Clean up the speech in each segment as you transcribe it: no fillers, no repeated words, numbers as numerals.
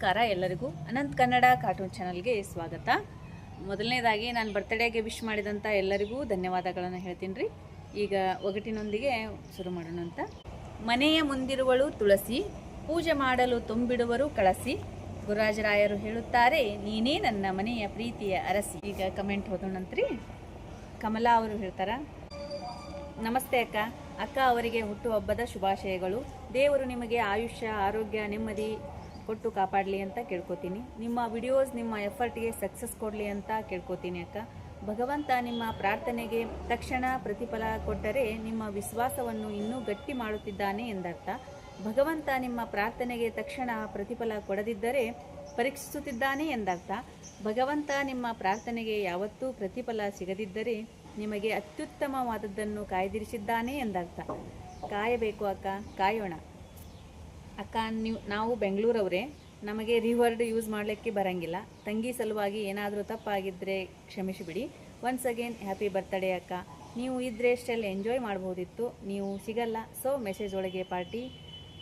ನಮಸ್ಕಾರ ಎಲ್ಲರಿಗೂ ಅನಂತ್ ಕನ್ನಡ ಕಾರ್ಟೂನ್ ಚಾನಲ್ಗೆ ಸ್ವಾಗತ. ಮೊದಲನೇದಾಗಿ ನಾನು ಬರ್ತ್ಡೇಗೆ ವಿಶ್ ಮಾಡಿದಂಥ ಎಲ್ಲರಿಗೂ ಧನ್ಯವಾದಗಳನ್ನು ಹೇಳ್ತೀನಿ ರೀ. ಈಗ ಒಗಟಿನೊಂದಿಗೆ ಶುರು ಮಾಡೋಣ ಅಂತ. ಮನೆಯ ಮುಂದಿರುವಳು ತುಳಸಿ, ಪೂಜೆ ಮಾಡಲು ತುಂಬಿಡುವರು ಕಳಸಿ. ಗುರುರಾಜರಾಯರು ಹೇಳುತ್ತಾರೆ, ನೀನೇ ನನ್ನ ಮನೆಯ ಪ್ರೀತಿಯ ಅರಸಿ. ಈಗ ಕಮೆಂಟ್ ಓದೋಣಂತ್ರಿ. ಕಮಲಾ ಅವರು ಹೇಳ್ತಾರ, ನಮಸ್ತೆ ಅಕ್ಕ. ಅಕ್ಕ ಅವರಿಗೆ ಹುಟ್ಟುಹಬ್ಬದ ಶುಭಾಶಯಗಳು. ದೇವರು ನಿಮಗೆ ಆಯುಷ್ಯ, ಆರೋಗ್ಯ, ನೆಮ್ಮದಿ ಕೊಟ್ಟು ಕಾಪಾಡಲಿ ಅಂತ ಕೇಳ್ಕೊತೀನಿ. ನಿಮ್ಮ ವಿಡಿಯೋಸ್ ನಿಮ್ಮ ಎಫರ್ಟ್ಗೆ ಸಕ್ಸಸ್ ಕೊಡಲಿ ಅಂತ ಕೇಳ್ಕೊತೀನಿ ಅಕ್ಕ. ಭಗವಂತ ನಿಮ್ಮ ಪ್ರಾರ್ಥನೆಗೆ ತಕ್ಷಣ ಪ್ರತಿಫಲ ಕೊಟ್ಟರೆ ನಿಮ್ಮ ವಿಶ್ವಾಸವನ್ನು ಇನ್ನೂ ಗಟ್ಟಿ ಮಾಡುತ್ತಿದ್ದಾನೆ ಎಂದರ್ಥ. ಭಗವಂತ ನಿಮ್ಮ ಪ್ರಾರ್ಥನೆಗೆ ತಕ್ಷಣ ಪ್ರತಿಫಲ ಕೊಡದಿದ್ದರೆ ಪರೀಕ್ಷಿಸುತ್ತಿದ್ದಾನೆ ಎಂದರ್ಥ. ಭಗವಂತ ನಿಮ್ಮ ಪ್ರಾರ್ಥನೆಗೆ ಯಾವತ್ತೂ ಪ್ರತಿಫಲ ಸಿಗದಿದ್ದರೆ ನಿಮಗೆ ಅತ್ಯುತ್ತಮವಾದದ್ದನ್ನು ಕಾಯ್ದಿರಿಸಿದ್ದಾನೆ ಎಂದರ್ಥ. ಕಾಯಬೇಕು ಅಕ್ಕ, ಕಾಯೋಣ ಅಕ್ಕ. ನಾವು ಬೆಂಗಳೂರವರೇ, ನಮಗೆ ರಿವರ್ಡ್ ಯೂಸ್ ಮಾಡಲಿಕ್ಕೆ ಬರಂಗಿಲ್ಲ. ತಂಗಿ ಸಲುವಾಗಿ ಏನಾದರೂ ತಪ್ಪಾಗಿದ್ದರೆ ಕ್ಷಮಿಸಿಬಿಡಿ. ಒನ್ಸ್ ಅಗೇನ್ ಹ್ಯಾಪಿ ಬರ್ತ್ಡೇ ಅಕ್ಕ. ನೀವು ಇದ್ದರೆ ಸ್ಟೆಲ್ ಎಂಜಾಯ್ ಮಾಡ್ಬೋದಿತ್ತು, ನೀವು ಸಿಗಲ್ಲ. ಸೊ ಮೆಸೇಜ್ ಒಳಗೆ ಪಾರ್ಟಿ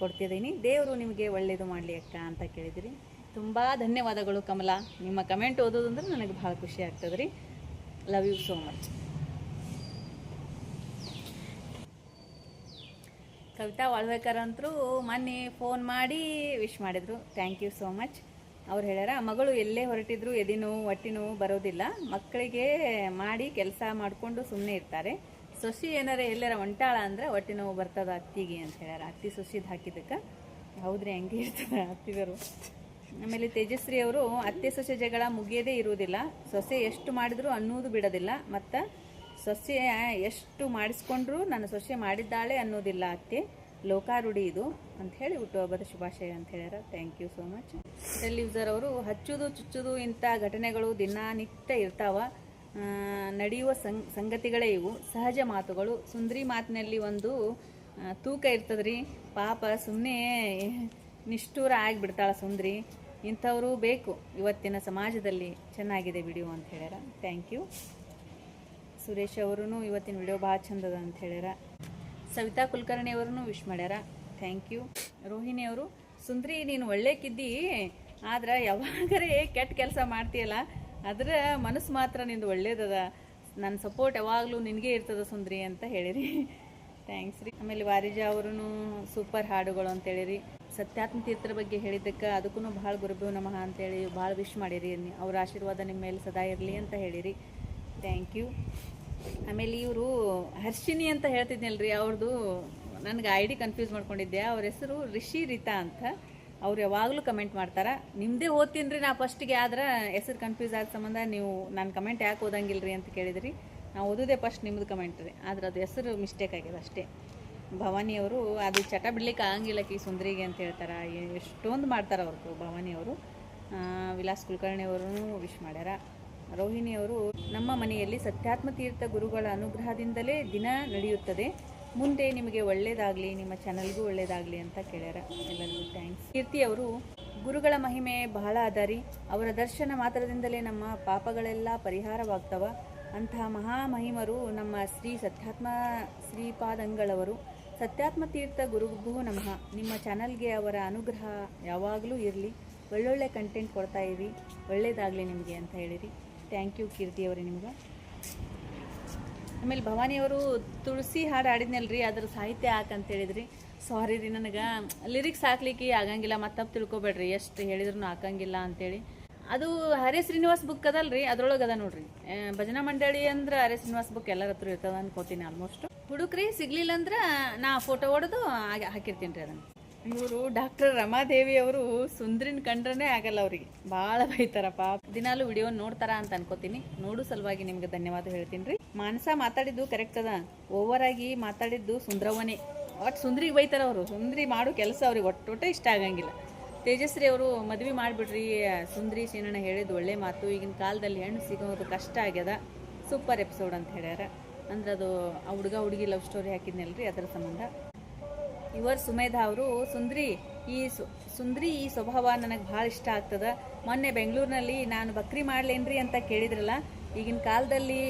ಕೊಡ್ತಿದ್ದೀನಿ. ದೇವರು ನಿಮಗೆ ಒಳ್ಳೆಯದು ಮಾಡಲಿ ಅಕ್ಕ ಅಂತ ಕೇಳಿದಿರಿ. ತುಂಬ ಧನ್ಯವಾದಗಳು ಕಮಲಾ. ನಿಮ್ಮ ಕಮೆಂಟ್ ಓದೋದಂದ್ರೆ ನನಗೆ ಭಾಳ ಖುಷಿ ಆಗ್ತದೆ ರೀ. Love you so much. Kavita Walvekar ಅಂತರೂ ಮೊನ್ನೆ ಫೋನ್ ಮಾಡಿ ವಿಶ್ ಮಾಡಿದರು. Thank you so much. ಅವ್ರು ಹೇಳ್ಯಾರ, ಮಗಳು ಎಲ್ಲೇ ಹೊರಟಿದ್ರು ಎದಿನೋ ಹೊಟ್ಟಿನೋ ಬರೋದಿಲ್ಲ, ಮಕ್ಕಳಿಗೆ ಮಾಡಿ ಕೆಲಸ ಮಾಡಿಕೊಂಡು ಸುಮ್ಮನೆ ಇರ್ತಾರೆ. ಸೊಸಿ ಏನಾರ ಎಲ್ಲಾರ ಹೊಂಟಾಳ ಅಂದ್ರೆ ಹೊಟ್ಟೆ ನೋವು ಬರ್ತದ ಅತ್ತಿಗೆ ಅಂತ ಹೇಳ್ಯಾರ. ಅತ್ತಿ ಸೊಸಿದು ಹಾಕಿದ್ದಕ್ಕೆ ಹೌದ್ರಿ, ಹಂಗೆ ಇರ್ತದೆ ಅತ್ತಿಗರು. ಆಮೇಲೆ ತೇಜಸ್ವಿ ಅವರು, ಅತ್ತೆ ಸೊಸೆ ಜಗಳ ಮುಗಿಯೋದೇ ಇರುವುದಿಲ್ಲ, ಸೊಸೆ ಎಷ್ಟು ಮಾಡಿದ್ರು ಅನ್ನೋದು ಬಿಡೋದಿಲ್ಲ, ಮತ್ತು ಸೊಸೆ ಎಷ್ಟು ಮಾಡಿಸ್ಕೊಂಡ್ರು ನನ್ನ ಸೊಸೆ ಮಾಡಿದ್ದಾಳೆ ಅನ್ನೋದಿಲ್ಲ ಅತ್ತೆ, ಲೋಕಾರೂಢಿ ಇದು ಅಂತ ಹೇಳಿ ಹುಟ್ಟುಹಬ್ಬದ ಶುಭಾಶಯ ಅಂತ ಹೇಳ್ಯಾರ. Thank you so much. Cell user ಅವರು, ಹಚ್ಚುದು ಚುಚ್ಚುದು ಇಂಥ ಘಟನೆಗಳು ದಿನನಿತ್ಯ ಇರ್ತಾವ, ನಡೆಯುವ ಸಂಗತಿಗಳೇ ಇವು, ಸಹಜ ಮಾತುಗಳು. ಸುಂದರಿ ಮಾತಿನಲ್ಲಿ ಒಂದು ತೂಕ ಇರ್ತದ್ರಿ. ಪಾಪ ಸುಮ್ಮನೆ ನಿಷ್ಠೂರ ಆಗಿಬಿಡ್ತಾಳ ಸುಂದರಿ. ಇಂಥವರು ಬೇಕು ಇವತ್ತಿನ ಸಮಾಜದಲ್ಲಿ. ಚೆನ್ನಾಗಿದೆ ವಿಡಿಯೋ ಅಂತ ಹೇಳ್ಯಾರ. Thank you. ಸುರೇಶ್ ಅವರು ಇವತ್ತಿನ ವಿಡಿಯೋ ಭಾಳ ಚಂದದ ಅಂತ ಹೇಳ್ಯಾರ. ಸವಿತಾ ಕುಲಕರ್ಣಿ ಅವ್ರೂ ವಿಶ್ ಮಾಡ್ಯಾರ. Thank you. ರೋಹಿಣಿ ಅವರು, ಸುಂದ್ರಿ ನೀನು ಒಳ್ಳೆಕಿದ್ದಿ, ಆದ್ರೆ ಯಾವಾಗರೇ ಕೆಟ್ಟ ಕೆಲಸ ಮಾಡ್ತೀಯಲ್ಲ, ಅದರ ಮನಸ್ಸು ಮಾತ್ರ ನಿಂದು ಒಳ್ಳೇದದ, ನನ್ನ ಸಪೋರ್ಟ್ ಯಾವಾಗಲೂ ನಿನಗೆ ಇರ್ತದ ಸುಂದ್ರಿ ಅಂತ ಹೇಳಿರಿ. ಥ್ಯಾಂಕ್ಸ್ ರೀ. ಆಮೇಲೆ ವಾರಿಜಾ ಅವರು ಸೂಪರ್ ಹಾಡುಗಳು ಅಂತೇಳಿರಿ. ಸತ್ಯಾತ್ಮ ತೀರ್ಥರ ಬಗ್ಗೆ ಹೇಳಿದ್ದಕ್ಕೆ ಅದಕ್ಕೂ ಭಾಳ ಗುರುಭ್ಯೋ ನಮಃ ಅಂತೇಳಿ ಭಾಳ ವಿಶ್ ಮಾಡಿರಿ. ಅವ್ರ ಆಶೀರ್ವಾದ ನಿಮ್ಮ ಮೇಲೆ ಸದಾ ಇರಲಿ ಅಂತ ಹೇಳಿರಿ. Thank you. ಆಮೇಲೆ ಇವರು ಹರ್ಷಿನಿ ಅಂತ ಹೇಳ್ತಿದ್ನಲ್ರಿ, ಅವ್ರದ್ದು ನನಗೆ ID ಕನ್ಫ್ಯೂಸ್ ಮಾಡ್ಕೊಂಡಿದ್ದೆ. ಅವ್ರ ಹೆಸರು ರಿಷಿ ರೀತಾ ಅಂತ. ಅವ್ರು ಯಾವಾಗಲೂ ಕಮೆಂಟ್ ಮಾಡ್ತಾರೆ. ನಿಮ್ಮದೇ ಓದ್ತೀನಿ ರೀ ನಾ ಫಸ್ಟಿಗೆ, ಆದ್ರೆ ಹೆಸರು ಕನ್ಫ್ಯೂಸ್ ಆದ ಸಂಬಂಧ ನೀವು ನಾನು ಕಮೆಂಟ್ ಯಾಕೆ ಓದಂಗಿಲ್ಲ ರೀ ಅಂತ ಕೇಳಿದ್ರಿ. ನಾವು ಓದೋದೇ ಫಸ್ಟ್ ನಿಮ್ಮದು ಕಮೆಂಟ್ ರೀ, ಆದ್ರೆ ಅದು ಹೆಸರು ಮಿಸ್ಟೇಕ್ ಆಗಿದೆ ಅಷ್ಟೇ. ಭವಾನಿಯವರು, ಅದು ಚಟ ಬಿಡ್ಲಿಕ್ಕೆ ಆಗಂಗಿಲ್ಲ ಕಿ ಸುಂದರಿಗೆ ಅಂತ ಹೇಳ್ತಾರೆ. ಎಷ್ಟೊಂದು ಮಾಡ್ತಾರೆ ಅವ್ರದ್ದು ಭವಾನಿಯವರು. ವಿಲಾಸ್ ಕುಲಕರ್ಣಿ ಅವರು ವಿಶ್ ಮಾಡ್ಯಾರ. ರೋಹಿಣಿಯವರು, ನಮ್ಮ ಮನೆಯಲ್ಲಿ ಸತ್ಯಾತ್ಮ ತೀರ್ಥ ಗುರುಗಳ ಅನುಗ್ರಹದಿಂದಲೇ ದಿನ ನಡೆಯುತ್ತದೆ, ಮುಂದೆ ನಿಮಗೆ ಒಳ್ಳೆಯದಾಗಲಿ, ನಿಮ್ಮ ಚಾನಲ್ಗೂ ಒಳ್ಳೆಯದಾಗಲಿ ಅಂತ ಕೇಳ್ಯಾರ. ಎಲ್ಲರಿಗೂ ಥ್ಯಾಂಕ್ಸ್. ಕೀರ್ತಿಯವರು, ಗುರುಗಳ ಮಹಿಮೆ ಬಹಳ ಅದರಿ, ಅವರ ದರ್ಶನ ಮಾತ್ರದಿಂದಲೇ ನಮ್ಮ ಪಾಪಗಳೆಲ್ಲ ಪರಿಹಾರವಾಗ್ತವ. ಅಂತಹ ಮಹಾಮಹಿಮರು ನಮ್ಮ ಶ್ರೀ ಸತ್ಯಾತ್ಮ ಶ್ರೀಪಾದಂಗಳವರು. ಸತ್ಯಾತ್ಮ ತೀರ್ಥ ಗುರುಗೂ ನಮಃ. ನಿಮ್ಮ ಚಾನಲ್ಗೆ ಅವರ ಅನುಗ್ರಹ ಯಾವಾಗಲೂ ಇರಲಿ, ಒಳ್ಳೊಳ್ಳೆ ಕಂಟೆಂಟ್ ಕೊಡ್ತಾ ಇರಿ, ಒಳ್ಳೆಯದಾಗಲಿ ನಿಮಗೆ ಅಂತ ಹೇಳಿರಿ. ಥ್ಯಾಂಕ್ ಯು ಕೀರ್ತಿಯವರೇ ನಿಮ್ಗೆ. ಆಮೇಲೆ ಭವಾನಿಯವರು ತುಳಸಿ ಹಾಡು ಹಾಡಿದ್ನಲ್ರಿ, ಅದ್ರ ಸಾಹಿತ್ಯ ಹಾಕಂತ ಹೇಳಿದ್ರಿ. ಸಾರಿ ರೀ, ನನಗೆ ಲಿರಿಕ್ಸ್ ಹಾಕ್ಲಿಕ್ಕೆ ಆಗಂಗಿಲ್ಲ, ಮತ್ತೆ ತಪ್ಪು ತಿಳ್ಕೊಬೇಡ್ರಿ, ಎಷ್ಟು ಹೇಳಿದ್ರು ಹಾಕಂಗಿಲ್ಲ ಅಂತೇಳಿ. ಅದು ಹರೇ ಶ್ರೀನಿವಾಸ್ ಬುಕ್ ಅದಲ್ರಿ, ಅದ್ರೊಳಗೆ ಅದ ನೋಡ್ರಿ. ಭಜನಾ ಮಂಡಳಿ ಅಂದ್ರೆ ಹರೇ ಶ್ರೀನಿವಾಸ್ ಬುಕ್ ಎಲ್ಲರ ಹತ್ರ ಇರ್ತದ ಅನ್ಕೋತೀನಿ. ಆಲ್ಮೋಸ್ಟ್ ಹುಡುಕ್ರಿ ಸಿಗ್ಲಿಲ್ಲ ಅಂದ್ರೆ ನಾ ಫೋಟೋ ಹೊಡೆದು ಹಾಕಿರ್ತೀನಿ ರೀ ಅದನ್ನು. ಇವರು ಡಾಕ್ಟರ್ ರಮಾದೇವಿ ಅವರು ಸುಂದ್ರಿನ ಕಂಡ್ರೇ ಆಗಲ್ಲ, ಅವ್ರಿಗೆ ಭಾಳ ಬೈತಾರ ಪಾಪ. ದಿನಾಲು ವಿಡಿಯೋ ನೋಡ್ತಾರ ಅಂತ ಅನ್ಕೋತೀನಿ. ನೋಡು ಸಲುವಾಗಿ ನಿಮ್ಗೆ ಧನ್ಯವಾದ ಹೇಳ್ತೀನಿ ರೀ. ಮಾನಸ ಮಾತಾಡಿದ್ದು ಕರೆಕ್ಟ್ ಅದ, ಓವರ್ ಆಗಿ ಮಾತಾಡಿದ್ದು ಸುಂದ್ರವನೇ. ಒಟ್ಟು ಸುಂದ್ರಿಗೆ ಬೈತಾರ ಅವರು. ಸುಂದ್ರಿ ಮಾಡೋ ಕೆಲಸ ಅವ್ರಿಗೆ ಒಟ್ಟೊಟ್ಟೆ ಇಷ್ಟ ಆಗಂಗಿಲ್ಲ. ತೇಜಸ್ವಿ ಅವರು, ಮದುವೆ ಮಾಡಿಬಿಡ್ರಿ, ಸುಂದ್ರಿ ಸೀನಣ್ಣ ಹೇಳಿದ್ದು ಒಳ್ಳೆ ಮಾತು, ಈಗಿನ ಕಾಲದಲ್ಲಿ ಹೆಣ್ಣು ಸಿಗೋದು ಕಷ್ಟ ಆಗ್ಯದ, ಸೂಪರ್ ಎಪಿಸೋಡ್ ಅಂತ ಹೇಳ್ಯಾರ. ಅಂದ್ರೆ ಅದು ಆ ಹುಡುಗ ಹುಡುಗಿ ಲವ್ ಸ್ಟೋರಿ ಹಾಕಿದ್ನಲ್ರಿ, ಅದರ ಸಂಬಂಧ. ಇವರು ಸುಮೇಧಾ ಅವರು, ಸುಂದ್ರಿ ಈ ಸ್ವಭಾವ ನನಗೆ ಭಾಳ ಇಷ್ಟ ಆಗ್ತದೆ. ಮೊನ್ನೆ ಬೆಂಗಳೂರಿನಲ್ಲಿ ನಾನು ಬಕ್ರಿ ಮಾಡ್ಲೇನ್ರಿ ಅಂತ ಕೇಳಿದ್ರಲ್ಲ, ಈಗಿನ ಕಾಲದಲ್ಲಿ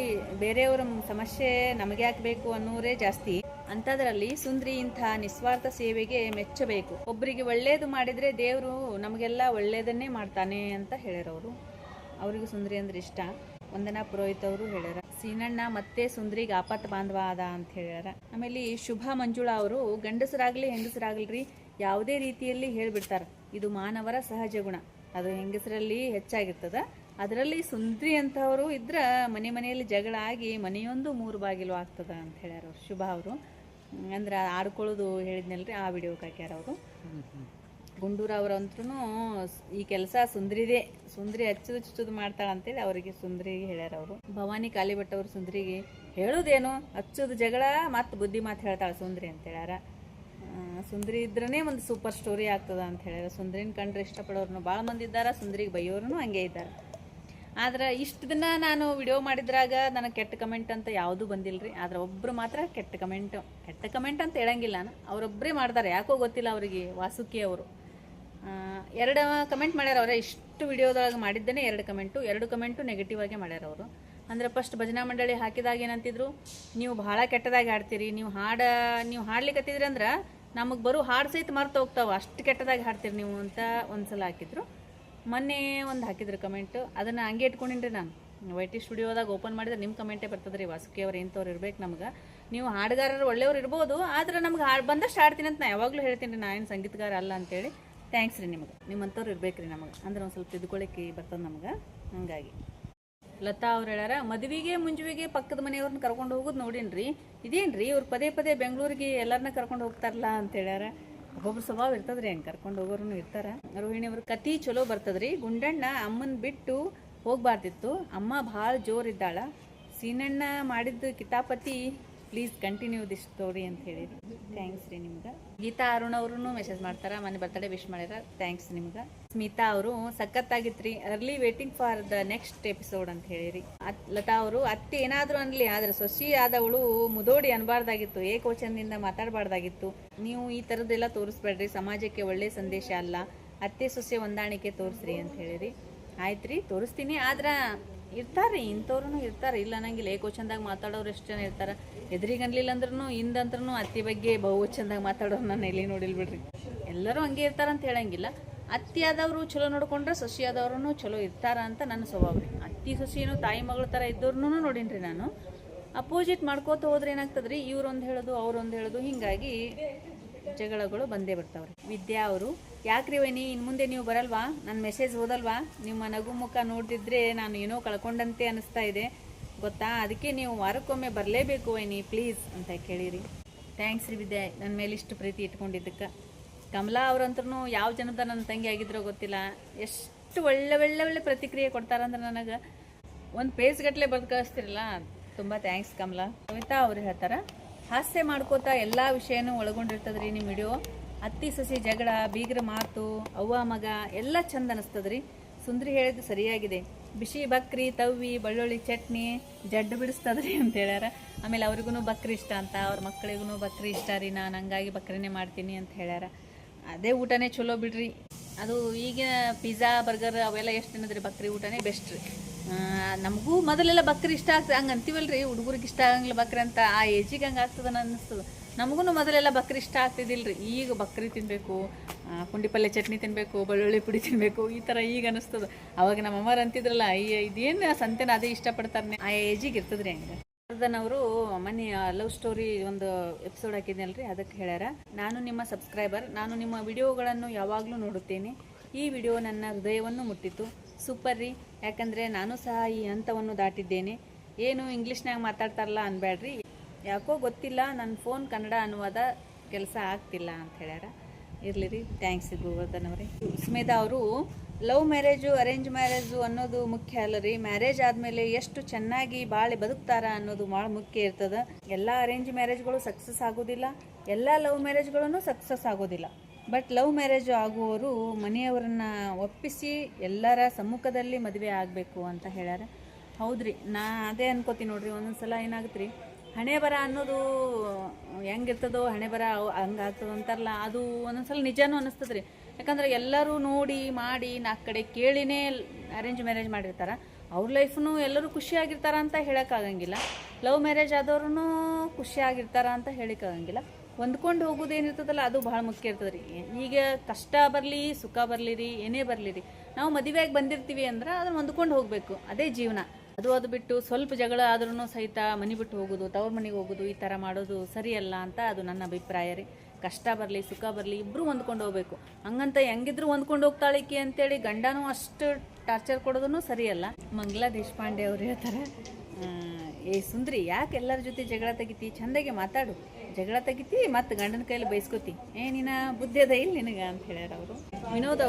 ಬೇರೆಯವ್ರ ಸಮಸ್ಯೆ ನಮಗೆ ಹಾಕಬೇಕು ಅನ್ನೋರೇ ಜಾಸ್ತಿ. ಅಂಥದ್ರಲ್ಲಿ ಸುಂದ್ರಿ ಇಂಥ ನಿಸ್ವಾರ್ಥ ಸೇವೆಗೆ ಮೆಚ್ಚಬೇಕು. ಒಬ್ಬರಿಗೆ ಒಳ್ಳೇದು ಮಾಡಿದರೆ ದೇವರು ನಮಗೆಲ್ಲ ಒಳ್ಳೇದನ್ನೇ ಮಾಡ್ತಾನೆ ಅಂತ ಹೇಳ್ಯಾರವರು. ಅವರಿಗೂ ಸುಂದ್ರಿ ಅಂದ್ರೆ ಇಷ್ಟ. ವಂದನಾ ಪುರೋಹಿತ್ ಅವರು ಹೇಳ್ಯಾರ. ಸೀನಣ್ಣ ಮತ್ತೆ ಸುಂದ್ರಿಗೆ ಆಪತ್ ಬಾಂಧವ ಅದ ಅಂತ ಹೇಳ್ಯಾರ. ಆಮೇಲೆ ಶುಭಾ ಮಂಜುಳಾ ಅವರು ಗಂಡಸರಾಗ್ಲಿ ಹೆಂಗಸರಾಗ್ಲಿ ಯಾವುದೇ ರೀತಿಯಲ್ಲಿ ಹೇಳ್ಬಿಡ್ತಾರ, ಇದು ಮಾನವರ ಸಹಜ ಗುಣ, ಅದು ಹೆಂಗಸರಲ್ಲಿ ಹೆಚ್ಚಾಗಿರ್ತದ. ಅದರಲ್ಲಿ ಸುಂದ್ರಿ ಅಂತವರು ಇದ್ರ ಮನೆಯಲ್ಲಿ ಜಗಳ ಆಗಿ ಮನೆಯೊಂದು 3 ಬಾಗಿಲು ಆಗ್ತದ ಅಂತ ಹೇಳ್ಯಾರ ಅವ್ರು. ಶುಭಾ ಅವರು ಅಂದ್ರೆ ಆಡ್ಕೊಳ್ಳೋದು ಹೇಳಿದ್ನಲ್ರಿ, ಆ ವಿಡಿಯೋಕ್ಕೆ ಹಾಕ್ಯಾರ ಅವರು. ಗುಂಡೂರ ಅವ್ರಂತ್ರು ಈ ಕೆಲಸ ಸುಂದ್ರಿದೇ, ಸುಂದ್ರಿ ಹಚ್ಚದು ಚುಚ್ಚುದು ಮಾಡ್ತಾಳ ಅಂತೇಳಿ ಅವರಿಗೆ ಸುಂದ್ರಿಗೆ ಹೇಳ್ಯಾರ ಅವರು. ಭವಾನಿ ಕಾಲಿಭಟ್ ಅವರು ಸುಂದ್ರಿಗೆ ಹೇಳುದೇನು, ಹಚ್ಚೋದು ಜಗಳ ಮತ್ತು ಬುದ್ಧಿ ಮಾತು ಹೇಳ್ತಾಳೆ ಸುಂದ್ರಿ ಅಂತ ಹೇಳ್ಯಾರ. ಸುಂದ್ರಿ ಇದ್ರೇ ಒಂದು ಸೂಪರ್ ಸ್ಟೋರಿ ಆಗ್ತದ ಅಂತ ಹೇಳ್ಯಾರ. ಸುಂದ್ರಿನ ಕಂಡ್ರೆ ಇಷ್ಟಪಡೋರ್ನು ಭಾಳ ಮಂದಿ ಇದ್ದಾರೆ, ಸುಂದ್ರಿಗೆ ಬೈಯೋರ್ನು ಹಂಗೆ ಇದ್ದಾರೆ. ಆದ್ರೆ ಇಷ್ಟು ದಿನ ನಾನು ವಿಡಿಯೋ ಮಾಡಿದ್ರಾಗ ನನಗೆ ಕೆಟ್ಟ ಕಮೆಂಟ್ ಅಂತ ಯಾವುದೂ ಬಂದಿಲ್ಲರಿ. ಆದ್ರೆ ಒಬ್ಬರು ಮಾತ್ರ ಕೆಟ್ಟ ಕಮೆಂಟ್ ಅಂತ ಹೇಳಂಗಿಲ್ಲ ನಾನು, ಅವರೊಬ್ಬರೇ ಮಾಡ್ತಾರೆ, ಯಾಕೋ ಗೊತ್ತಿಲ್ಲ ಅವರಿಗೆ. ವಾಸುಕಿ ಅವರು 2 ಕಮೆಂಟ್ ಮಾಡ್ಯಾರ. ಅವರೇ ಇಷ್ಟು ವಿಡಿಯೋದೊಳಗೆ ಮಾಡಿದ್ದೇನೆ 2 ಕಮೆಂಟು ನೆಗೆಟಿವ್ ಆಗಿ ಮಾಡ್ಯಾರ ಅವರು. ಅಂದರೆ ಫಸ್ಟ್ ಭಜನಾ ಮಂಡಳಿ ಹಾಕಿದಾಗ ಏನಂತಿದ್ರು, ನೀವು ಭಾಳ ಕೆಟ್ಟದಾಗಿ ಹಾಡ್ತೀರಿ, ನೀವು ಹಾಡ್ಲಿಕ್ಕತ್ತಿದ್ರಿ ಅಂದ್ರೆ ನಮಗೆ ಬರೋ ಹಾಡು ಸಹಿತ ಮರ್ತು ಹೋಗ್ತಾವೆ, ಅಷ್ಟು ಕೆಟ್ಟದಾಗಿ ಹಾಡ್ತೀರಿ ನೀವು ಅಂತ ಒಂದ್ಸಲ ಹಾಕಿದ್ರು. ಮೊನ್ನೆ ಒಂದು ಹಾಕಿದ್ರು ಕಮೆಂಟು, ಅದನ್ನು ಹಂಗೆ ಇಟ್ಕೊಂಡಿನ್ರಿ ನಾನು. ವೈಟಿ ಸ್ಟುಡಿಯೋದಾಗ ಓಪನ್ ಮಾಡಿದ್ರೆ ನಿಮ್ಮ ಕಮೆಂಟೇ ಬರ್ತದೆ ರೀ, ವಾಸುಕಿ ಅವ್ರು ಎಂಥವ್ರು ಇರ್ಬೇಕು ನಮ್ಗೆ. ನೀವು ಹಾಡುಗಾರರು ಒಳ್ಳೆಯವ್ರು ಇರ್ಬೋದು, ಆದ್ರೆ ನಮ್ಗೆ ಬಂದಷ್ಟು ಹಾಡ್ತೀನಿ ಅಂತ ನಾ ಯಾವಾಗಲೂ ಹೇಳ್ತೀನಿ ರೀ, ನಾನು ಏನು ಸಂಗೀತಗಾರ ಅಲ್ಲ ಅಂತೇಳಿ. ಥ್ಯಾಂಕ್ಸ್ ರೀ ನಿಮಗೆ, ನಿಮ್ಮಂಥವ್ರು ಇರ್ಬೇಕು ರೀ ನಮಗೆ, ಅಂದ್ರೆ ಒಂದು ಸ್ವಲ್ಪ ತಿದ್ಕೊಳ್ಳಿಕ್ಕೆ ಬರ್ತದೆ ನಮ್ಗೆ. ಹಂಗಾಗಿ ಲತಾ ಅವ್ರು ಹೇಳ್ಯಾರ, ಮದುವೆಗೆ ಮುಂಜುವಿಗೆ ಪಕ್ಕದ ಮನೆಯವ್ರನ್ನ ಕರ್ಕೊಂಡು ಹೋಗೋದು ನೋಡೀನ್ರಿ, ಇದೇನ್ರಿ ಇವ್ರು ಪದೇ ಬೆಂಗಳೂರಿಗೆ ಎಲ್ಲರನ್ನ ಕರ್ಕೊಂಡು ಹೋಗ್ತಾರಲ್ಲ ಅಂತ ಹೇಳ್ಯಾರ. ಒಬ್ಬೊಬ್ರು ಸ್ವಭಾವ ಇರ್ತದ್ರಿ, ಹಂಗೆ ಕರ್ಕೊಂಡು ಹೋಗೋರು ಇರ್ತಾರ. ರೋಹಿಣಿ ಅವ್ರ ಕತಿ ಚಲೋ ಬರ್ತದ್ರಿ. ಗುಂಡಣ್ಣ ಅಮ್ಮನ್ ಬಿಟ್ಟು ಹೋಗ್ಬಾರ್ದಿತ್ತು, ಅಮ್ಮ ಭಾಳ ಜೋರಿದ್ದಾಳ. ಸೀನಣ್ಣ ಮಾಡಿದ್ದು ಕಿತಾಪತಿ, ಪ್ಲೀಸ್ ಕಂಟಿನ್ಯೂ ದಿ ಸ್ಟೋರಿ ಅಂತ ಹೇಳಿರಿ. ಥ್ಯಾಂಕ್ಸ್ ರೀ ನಿಮ್ಗೆ. ಗೀತಾ ಅರುಣ್ ಅವ್ರೂ ಮೆಸೇಜ್ ಮಾಡ್ತಾರ, ಮನೆ ಬರ್ತಡೇ ವಿಶ್ ಮಾಡ್ಯಾರ, ಥ್ಯಾಂಕ್ಸ್ ನಿಮ್ಗೆ. ಸ್ಮಿತಾ ಅವರು ಸಖತ್ತಾಗಿತ್ರಿ, early waiting for the next episode ಅಂತ ಹೇಳಿರಿ. ಲತಾ ಅವರು ಅತ್ತೆ ಏನಾದರೂ ಅನ್ಲಿ, ಆದ್ರೆ ಸೊಸಿ ಆದವಳು ಮುದೋಡಿ ಅನ್ಬಾರ್ದಾಗಿತ್ತು, ಏಕವಚನದಿಂದ ಮಾತಾಡಬಾರ್ದಾಗಿತ್ತು. ನೀವು ಈ ಥರದ್ದೆಲ್ಲ ತೋರಿಸ್ಬೇಡ್ರಿ, ಸಮಾಜಕ್ಕೆ ಒಳ್ಳೆ ಸಂದೇಶ ಅಲ್ಲ. ಅತ್ತೆ ಸೊಸೆ ಹೊಂದಾಣಿಕೆ ತೋರಿಸ್ರಿ ಅಂತ ಹೇಳಿರಿ. ಆಯ್ತು ರೀ, ತೋರಿಸ್ತೀನಿ. ಆದ್ರೆ ಇರ್ತಾರೆ ಇಂಥವ್ರು ಇರ್ತಾರೆ, ಇಲ್ಲ ಅನ್ನಂಗಿಲ್ಲ. ಏಕವಚನದಾಗ ಮಾತಾಡೋರು ಎಷ್ಟು ಜನ ಇರ್ತಾರೆ. ಎದುರಿಗೆ ಅನ್ಲಿಲ್ಲ ಅಂದ್ರೂ ಹಿಂದಂದ್ರೂ ಅತ್ತಿ ಬಗ್ಗೆ ಬಹುವಚನದಾಗ ಮಾತಾಡೋರು ನಾನು ಎಲ್ಲಿ ನೋಡಿಲ್ ಬಿಡ್ರಿ. ಎಲ್ಲರೂ ಹಂಗೆ ಇರ್ತಾರಂತ ಹೇಳಂಗಿಲ್ಲ. ಅತ್ತಿ ಆದವರು ಚಲೋ ನೋಡ್ಕೊಂಡ್ರೆ ಸೊಸಿ ಆದವ್ರೂ ಚಲೋ ಇರ್ತಾರ ಅಂತ ನನ್ನ ಸ್ವಭಾವ ರೀ. ಅತ್ತಿ ಸೊಸಿನೂ ತಾಯಿ ಮಗಳ ಥರ ಇದ್ದವ್ರನ್ನೂ ನೋಡೀನಿ ನಾನು. ಅಪೋಸಿಟ್ ಮಾಡ್ಕೋತ ಹೋದ್ರೆ ಏನಾಗ್ತದ್ರಿ, ಇವ್ರೊಂದು ಹೇಳೋದು ಅವ್ರೊಂದು ಹೇಳೋದು, ಹಿಂಗಾಗಿ ಜಗಳಗಳು ಬಂದೇ ಬರ್ತಾವ್ರಿ. ವಿದ್ಯಾ ಅವರು, ಯಾಕ್ರಿ ವೈನಿ ಇನ್ನು ಮುಂದೆ ನೀವು ಬರಲ್ವಾ, ನನ್ನ ಮೆಸೇಜ್ ಓದಲ್ವಾ, ನಿಮ್ಮ ನಗು ಮುಖ ನೋಡ್ತಿದ್ರೆ ನಾನು ಏನೋ ಕಳ್ಕೊಂಡಂತೆ ಅನಿಸ್ತಾ ಇದೆ ಗೊತ್ತಾ, ಅದಕ್ಕೆ ನೀವು ವಾರಕ್ಕೊಮ್ಮೆ ಬರಲೇಬೇಕು ವೈನಿ ಪ್ಲೀಸ್ ಅಂತ ಕೇಳಿರಿ. ಥ್ಯಾಂಕ್ಸ್ ರೀ ವಿದ್ಯಾ, ನನ್ನ ಮೇಲೆ ಇಷ್ಟು ಪ್ರೀತಿ ಇಟ್ಕೊಂಡಿದ್ದಕ್ಕೆ. ಕಮಲಾ ಅವ್ರಂದ್ರೂ ಯಾವ ಜನದ ನನ್ನ ತಂಗಿ ಆಗಿದ್ರೋ ಗೊತ್ತಿಲ್ಲ, ಎಷ್ಟು ಒಳ್ಳೆ ಪ್ರತಿಕ್ರಿಯೆ ಕೊಡ್ತಾರಂದ್ರೆ ನನಗೆ ಒಂದು ಪೇಜ್ ಗಟ್ಟಲೆ ಬರೆದು ಕಳಿಸ್ತಿರಲ್ಲ, ತುಂಬ ಥ್ಯಾಂಕ್ಸ್ ಕಮಲಾ. ಕವಿತಾ ಅವ್ರು ಹೇಳ್ತಾರ, ಹಾಸ್ಯ ಮಾಡ್ಕೋತಾ ಎಲ್ಲ ವಿಷಯನೂ ಒಳಗೊಂಡಿರ್ತದ್ರಿ ನಿಮ್ಮ ವಿಡಿಯೋ. ಅತ್ತಿ ಸಸಿ ಜಗಳ, ಬೀಗ್ರ ಮಾತು, ಅವ್ವ ಮಗ ಎಲ್ಲ ಚಂದ ಅನಿಸ್ತದ್ರಿ. ಸುಂದ್ರಿ ಹೇಳಿದ್ದು ಸರಿಯಾಗಿದೆ, ಬಿಸಿ ಬಕ್ರಿ ತವ್ವಿ ಬೆಳ್ಳುಳ್ಳಿ ಚಟ್ನಿ ಜಡ್ಡು ಬಿಡಿಸ್ತದ್ರಿ ಅಂತ ಹೇಳ್ಯಾರ. ಆಮೇಲೆ ಅವ್ರಿಗೂ ಬಕ್ರಿ ಇಷ್ಟ ಅಂತ, ಅವ್ರ ಮಕ್ಕಳಿಗೂ ಬಕ್ರಿ ಇಷ್ಟ ರೀ, ನಾನು ಹಂಗಾಗಿ ಬಕ್ರಿನೇ ಮಾಡ್ತೀನಿ ಅಂತ ಹೇಳ್ಯಾರ. ಅದೇ ಊಟನೇ ಚಲೋ ಬಿಡ್ರಿ. ಅದು ಈಗ ಪಿಜ್ಜಾ ಬರ್ಗರ್ ಅವೆಲ್ಲ ಎಷ್ಟು ತಿನ್ನದ್ರಿ, ಬಕ್ರಿ ಊಟನೇ ಬೆಸ್ಟ್ ರೀ. ನಮಗೂ ಮೊದಲೆಲ್ಲ ಬಕ್ರಿ ಇಷ್ಟ ಆಗ್ತದೆ, ಹಂಗೆ ಅಂತೀವಲ್ರಿ, ಹುಡುಗರಿಗೆ ಇಷ್ಟ ಆಗಂಗಿಲ್ಲ ಬಕ್ರಿ ಅಂತ. ಆ ಏಜಿಗೆ ಹಂಗೆ ಆಗ್ತದ ಅನ್ನಿಸ್ತದೆ. ನಮಗೂ ಮೊದಲೆಲ್ಲ ಬಕ್ರಿ ಇಷ್ಟ ಆಗ್ತಿದ್ದಿಲ್ಲ ರೀ, ಈಗ ಬಕ್ರಿ ತಿನ್ನಬೇಕು, ಪುಂಡಿ ಪಲ್ಯ ಚಟ್ನಿ ತಿನ್ನಬೇಕು, ಬೆಳ್ಳುಳ್ಳಿ ಪುಡಿ ತಿನ್ನಬೇಕು, ಈ ಥರ ಈಗ ಅನ್ನಿಸ್ತದೆ. ಅವಾಗ ನಮ್ಮ ಅಮ್ಮರು ಅಂತಿದ್ರಲ್ಲ, ಇದೇನು ಸಂತೆನ ಅದೇ ಇಷ್ಟಪಡ್ತಾರೆ, ಆ ಏಜಿಗೆ ಇರ್ತದ್ರಿ ಹಂಗೆ. ಅವರು ಮೊನ್ನೆ ಲವ್ ಸ್ಟೋರಿ ಒಂದು ಎಪಿಸೋಡ್ ಹಾಕಿದ್ನಲ್ರಿ, ಅದಕ್ಕೆ ಹೇಳ್ಯಾರ, ನಾನು ನಿಮ್ಮ ಸಬ್ಸ್ಕ್ರೈಬರ್, ನಾನು ನಿಮ್ಮ ವಿಡಿಯೋಗಳನ್ನು ಯಾವಾಗಲೂ ನೋಡುತ್ತೇನೆ. ಈ ವಿಡಿಯೋ ನನ್ನ ಹೃದಯವನ್ನು ಮುಟ್ಟಿತು, ಸೂಪರ್ ರೀ. ಯಾಕಂದರೆ ನಾನು ಸಹ ಈ ಹಂತವನ್ನು ದಾಟಿದ್ದೇನೆ. ಏನು ಇಂಗ್ಲೀಷ್ನಾಗ ಮಾತಾಡ್ತಾರಲ್ಲ ಅನ್ಬೇಡ್ರಿ, ಯಾಕೋ ಗೊತ್ತಿಲ್ಲ, ನನ್ನ ಫೋನ್ ಕನ್ನಡ ಅನುವಾದ ಕೆಲಸ ಆಗ್ತಿಲ್ಲ ಅಂತ ಹೇಳ್ಯಾರ. ಇರಲಿ ರೀ, ಥ್ಯಾಂಕ್ಸ್ ಗೋವರ್ಧನ್ ಅವರೇ. ಸ್ಮಿತಾ ಅವರು, ಲವ್ ಮ್ಯಾರೇಜು ಅರೇಂಜ್ ಮ್ಯಾರೇಜು ಅನ್ನೋದು ಮುಖ್ಯ ಅಲ್ಲ ರೀ, ಮ್ಯಾರೇಜ್ ಆದಮೇಲೆ ಎಷ್ಟು ಚೆನ್ನಾಗಿ ಬಾಳೆ ಬದುಕ್ತಾರ ಅನ್ನೋದು ಭಾಳ ಮುಖ್ಯ ಇರ್ತದೆ. ಎಲ್ಲ ಅರೇಂಜ್ ಮ್ಯಾರೇಜ್ಗಳು ಸಕ್ಸಸ್ ಆಗೋದಿಲ್ಲ, ಎಲ್ಲ ಲವ್ ಮ್ಯಾರೇಜ್ಗಳೂ ಸಕ್ಸಸ್ ಆಗೋದಿಲ್ಲ. ಬಟ್ ಲವ್ ಮ್ಯಾರೇಜ್ ಆಗುವವರು ಮನೆಯವರನ್ನು ಒಪ್ಪಿಸಿ ಎಲ್ಲರ ಸಮ್ಮುಖದಲ್ಲಿ ಮದುವೆ ಆಗಬೇಕು ಅಂತ ಹೇಳ್ಯಾರ. ಹೌದ್ರಿ, ನಾ ಅದೇ ಅನ್ಕೋತೀನಿ ನೋಡ್ರಿ. ಒಂದೊಂದು ಸಲ ಏನಾಗುತ್ತೆ ರೀ, ಹಣೆ ಬರ ಅನ್ನೋದು ಹೆಂಗಿರ್ತದೋ, ಹಣೆ ಬರ ಹಂಗಾಗ್ತದೋ ಅಂತಾರಲ್ಲ, ಅದು ಒಂದೊಂದು ಸಲ ನಿಜಾನೂ ಅನ್ನಿಸ್ತದೆ ರೀ. ಯಾಕಂದ್ರೆ ಎಲ್ಲರೂ ನೋಡಿ ಮಾಡಿ 4 ಕಡೆ ಕೇಳಿನೇ ಅರೇಂಜ್ ಮ್ಯಾರೇಜ್ ಮಾಡಿರ್ತಾರೆ. ಅವ್ರ ಲೈಫ್ನು ಎಲ್ಲರೂ ಖುಷಿಯಾಗಿರ್ತಾರ ಅಂತ ಹೇಳೋಕ್ಕಾಗಂಗಿಲ್ಲ, ಲವ್ ಮ್ಯಾರೇಜ್ ಆದವ್ರೂ ಖುಷಿಯಾಗಿರ್ತಾರ ಅಂತ ಹೇಳೋಕ್ಕಾಗಂಗಿಲ್ಲ. ಹೊಂದ್ಕೊಂಡು ಹೋಗೋದೇನಿರ್ತದಲ್ಲ ಅದು ಭಾಳ ಮುಖ್ಯ ಇರ್ತದೆ ರೀ. ಈಗ ಕಷ್ಟ ಬರಲಿ ಸುಖ ಬರಲಿ ರೀ, ಏನೇ ಬರಲಿ ರೀ, ನಾವು ಮದುವೆಯಾಗಿ ಬಂದಿರ್ತೀವಿ ಅಂದ್ರೆ ಅದನ್ನು ಹೊಂದ್ಕೊಂಡು ಹೋಗಬೇಕು, ಅದೇ ಜೀವನ. ಅದು ಬಿಟ್ಟು ಸ್ವಲ್ಪ ಜಗಳ ಆದ್ರೂ ಸಹಿತ ಮನೆ ಬಿಟ್ಟು ಹೋಗೋದು, ತವ್ರ ಮನೆಗೆ ಹೋಗೋದು, ಈ ಥರ ಮಾಡೋದು ಸರಿಯಲ್ಲ ಅಂತ ಅದು ನನ್ನ ಅಭಿಪ್ರಾಯ ರೀ. ಕಷ್ಟ ಬರಲಿ ಸುಖ ಬರಲಿ ಇಬ್ಬರು ಹೊಂದ್ಕೊಂಡು ಹೋಗ್ಬೇಕು. ಹಂಗಂತ ಹೆಂಗಿದ್ರು ಹೊಂದ್ಕೊಂಡು ಹೋಗ್ತಾಳಿಕೆ ಅಂತೇಳಿ ಗಂಡನೂ ಅಷ್ಟು ಟಾರ್ಚರ್ ಕೊಡೋದೂ ಸರಿಯಲ್ಲ. ಮಂಗಲಾ ದೇಶಪಾಂಡೆ ಅವ್ರು ಹೇಳ್ತಾರೆ, ಏ ಸುಂದ್ರಿ ಯಾಕೆ ಎಲ್ಲರ ಜೊತೆ ಜಗಳ ತೆಗಿತಿ, ಚಂದಾಗೆ ಮಾತಾಡು, ಜಗಳ ತೆಗಿತಿ ಮತ್ತು ಗಂಡನ ಕೈಯಲ್ಲಿ ಬೈಸ್ಕೊತಿ, ನಿನ್ನ ಬುದ್ಧಿ ಅದ ಇಲ್ಲ ನಿನಗೆ ಅಂತ ಹೇಳ್ಯಾರ ಅವರು. ವಿನೋದ್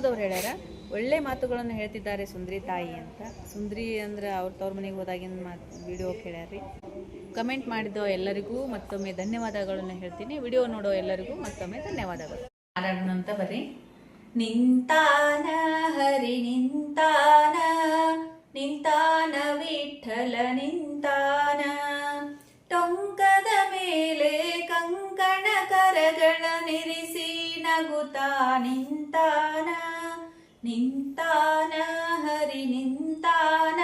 ಅವ್ರು ಹೇಳ್ಯಾರ, ಒಳ್ಳೆ ಮಾತುಗಳನ್ನು ಹೇಳ್ತಿದ್ದಾರೆ ಸುಂದ್ರಿ ತಾಯಿ ಅಂತ. ಸುಂದ್ರಿ ಅಂದ್ರೆ ಅವ್ರ ತವ್ರ ಮನೆಗೆ ಹೋದಾಗಿನ ವಿಡಿಯೋ ಕೇಳ್ಯಾರ್ರಿ. ಕಮೆಂಟ್ ಮಾಡಿದೋ ಎಲ್ಲರಿಗೂ ಮತ್ತೊಮ್ಮೆ ಧನ್ಯವಾದಗಳನ್ನು ಹೇಳ್ತೀನಿ. ವಿಡಿಯೋ ನೋಡೋ ಎಲ್ಲರಿಗೂ ಮತ್ತೊಮ್ಮೆ ಧನ್ಯವಾದಗಳು. ಹಾಡಾಡೋಣಂತ ಬರ್ರಿ. ನಿಂತಾನ ಹರಿ ನಿಂತಾನ, ನಿಂತಾನ ವಿಠಲ ನಿಂತಾನ, ಟೊಂಕದ ಮೇಲೆ ಕಂಕಣ ಕರಗಳ ನಿರಿಸಿ ನಗುತ್ತಾ ನಿಂತಾನ, ನಿಂತಾನ ಹರಿ ನಿಂತಾನ,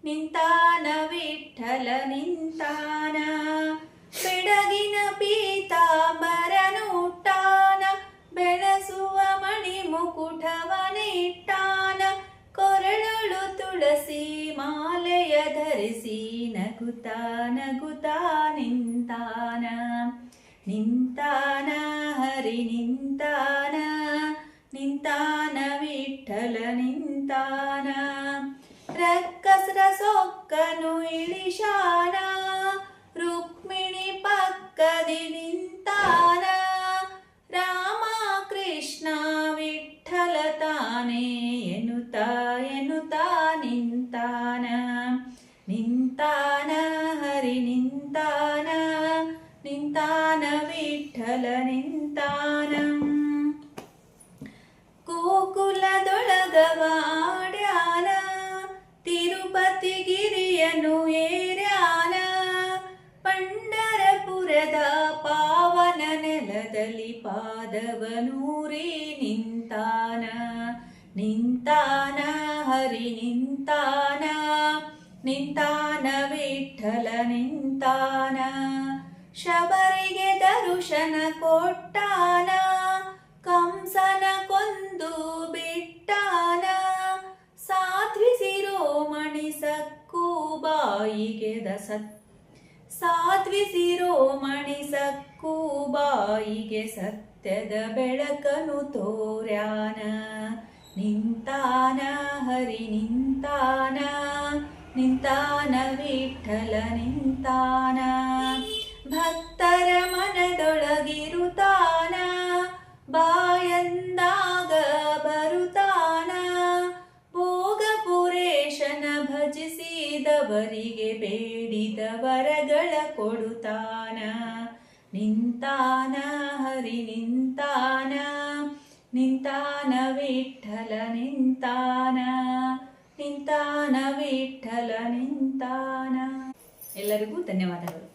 ನಿಂತಾನ ವಿಠಲ ನಿಂತಾನ, ಬೆಡಗಿನ ಪೀತಾಂಬರನುಟ್ಟಾನ, ಬೆಳಸುವ ಮಣಿ ಮುಕುಟವನಿಟ್ಟಾನ, ಕೊರಳೊಳು ತುಳಸಿ ಮಾಲೆಯ ಧರಿಸಿ ನಗುತ್ತಾ ನಗುತ್ತಾ ನಿಂತಾನ, ನಿಂತಾನ ಹರಿ ನಿಂತಾನ, ನಿಂತಾನ ವಿಠಲ ನಿಂತಾನ, ರಕ್ಕಸರ ಸೊಕ್ಕನು ಇಳಿಶಾನ, ರುಕ್ಮಿಣಿ ಪಕ್ಕದಿ ನಿಂತಾನ, ರಾಮ ಕೃಷ್ಣ ವಿಠಲ ತಾನೇ ಎನ್ನುತ್ತಾ ಎನ್ನುತ್ತಾ ನಿಂತಾನ, ನಿಂತಾನ ಹರಿ ನಿಂತಾನ, ನಿಂತಾನ ವಿಠಲ ನಿಂತಾನ, ಗೋಕುಲದೊಳಗವಾಡ್ಯಾನ, ತಿರುಪತಿ ಗಿರಿಯನು ಏರ್ಯಾನ, ಪಂಡರಪುರದ ಪಾವನ ನೆಲದಲ್ಲಿ ಪಾದವನೂರಿ ನಿಂತಾನ, ನಿಂತಾನ ಹರಿ ನಿಂತಾನ, ನಿಂತಾನ ವಿಠಲ ನಿಂತಾನ, ಶಬರಿಗೆ ದರ್ಶನ ಕೊಟ್ಟಾನ, ಕಂಸನ ಕೊಂದು ಬಿಟ್ಟಾನ, ಸಾಧ್ವಿಸಿರೋಮಣಿ ಸಕ್ಕುಬಾಯಿಗೆ ಸಾಧ್ವಿಸಿರೋಮಣಿ ಸಕ್ಕುಬಾಯಿಗೆ ಸತ್ಯದ ಬೆಳಕನು ತೋರ್ಯಾನ, ನಿಂತಾನ ಹರಿ ನಿಂತಾನ, ನಿಂತಾನ ವಿಠಲ ನಿಂತಾನ, ಭಕ್ತರ ಮನದೊಳಗಿರುತ್ತಾನ, ಬಾಯಂದಾಗ ಬರುತ್ತಾನ, ಭೋಗಪುರೇಶನ ಭಜಿಸಿದವರಿಗೆ ಬೇಡಿದ ವರಗಳ ಕೊಡುತ್ತಾನ, ನಿಂತಾನ ಹರಿ ನಿಂತಾನ, ನಿಂತಾನ ವಿಠಲ ನಿಂತಾನ, ನಿಂತಾನ ವಿಠಲ ನಿಂತಾನ. ಎಲ್ಲರಿಗೂ ಧನ್ಯವಾದಗಳು.